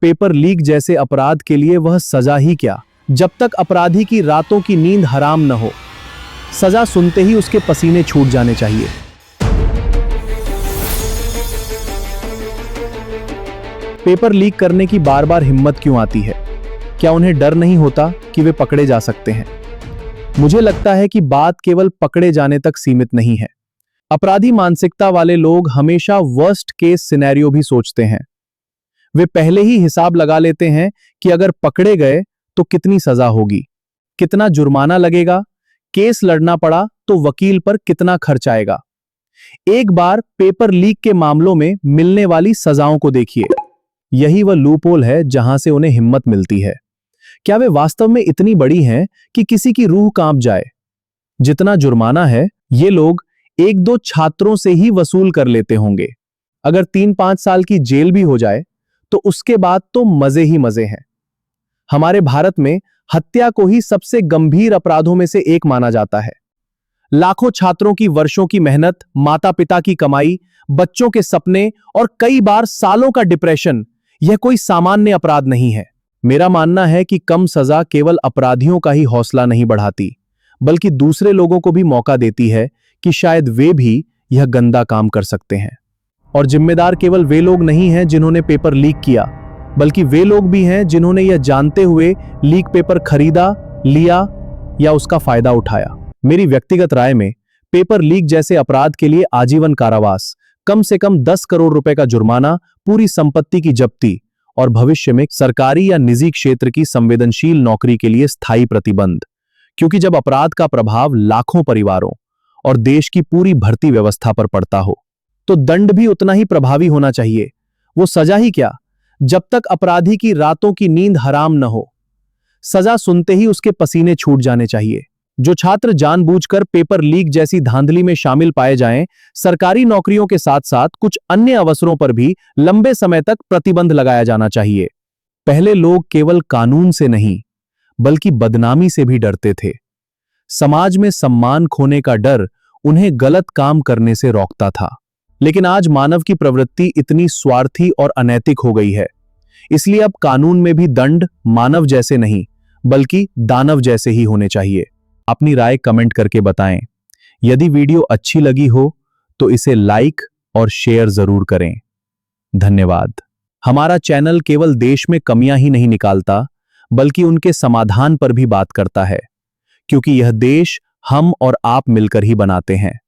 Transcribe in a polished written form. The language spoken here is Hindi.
पेपर लीक जैसे अपराध के लिए वह सजा ही क्या, जब तक अपराधी की रातों की नींद हराम न हो। सजा सुनते ही उसके पसीने छूट जाने चाहिए। पेपर लीक करने की बार बार हिम्मत क्यों आती है? क्या उन्हें डर नहीं होता कि वे पकड़े जा सकते हैं? मुझे लगता है कि बात केवल पकड़े जाने तक सीमित नहीं है। अपराधी मानसिकता वाले लोग हमेशा वर्स्ट केस सिनेरियो भी सोचते हैं। वे पहले ही हिसाब लगा लेते हैं कि अगर पकड़े गए तो कितनी सजा होगी, कितना जुर्माना लगेगा, केस लड़ना पड़ा तो वकील पर कितना खर्च आएगा। एक बार पेपर लीक के मामलों में मिलने वाली सजाओं को देखिए। यही वह लूपहोल है जहां से उन्हें हिम्मत मिलती है। क्या वे वास्तव में इतनी बड़ी हैं कि किसी की रूह कांप जाए? जितना जुर्माना है, ये लोग एक दो छात्रों से ही वसूल कर लेते होंगे। अगर 3-5 साल की जेल भी हो जाए तो उसके बाद तो मजे ही मजे हैं। हमारे भारत में हत्या को ही सबसे गंभीर अपराधों में से एक माना जाता है। लाखों छात्रों की वर्षों की मेहनत, माता पिता की कमाई, बच्चों के सपने और कई बार सालों का डिप्रेशन, यह कोई सामान्य अपराध नहीं है। मेरा मानना है कि कम सजा केवल अपराधियों का ही हौसला नहीं बढ़ाती, बल्कि दूसरे लोगों को भी मौका देती है कि शायद वे भी यह गंदा काम कर सकते हैं। और जिम्मेदार केवल वे लोग नहीं हैं जिन्होंने पेपर लीक किया, बल्कि वे लोग भी हैं जिन्होंने यह जानते हुए लीक पेपर खरीदा, लिया या उसका फायदा उठाया। मेरी व्यक्तिगत राय में पेपर लीक जैसे अपराध के लिए आजीवन कारावास, कम से कम 10 करोड़ रुपए का जुर्माना, पूरी संपत्ति की जब्ती और भविष्य में सरकारी या निजी क्षेत्र की संवेदनशील नौकरी के लिए स्थायी प्रतिबंध। क्योंकि जब अपराध का प्रभाव लाखों परिवारों और देश की पूरी भर्ती व्यवस्था पर पड़ता हो, तो दंड भी उतना ही प्रभावी होना चाहिए। वो सजा ही क्या, जब तक अपराधी की रातों की नींद हराम न हो। सजा सुनते ही उसके पसीने छूट जाने चाहिए। जो छात्र जानबूझकर पेपर लीक जैसी धांधली में शामिल पाए जाएं, सरकारी नौकरियों के साथ साथ कुछ अन्य अवसरों पर भी लंबे समय तक प्रतिबंध लगाया जाना चाहिए। पहले लोग केवल कानून से नहीं, बल्कि बदनामी से भी डरते थे। समाज में सम्मान खोने का डर उन्हें गलत काम करने से रोकता था। लेकिन आज मानव की प्रवृत्ति इतनी स्वार्थी और अनैतिक हो गई है, इसलिए अब कानून में भी दंड मानव जैसे नहीं, बल्कि दानव जैसे ही होने चाहिए। अपनी राय कमेंट करके बताएं। यदि वीडियो अच्छी लगी हो तो इसे लाइक और शेयर जरूर करें। धन्यवाद। हमारा चैनल केवल देश में कमियां ही नहीं निकालता, बल्कि उनके समाधान पर भी बात करता है, क्योंकि यह देश हम और आप मिलकर ही बनाते हैं।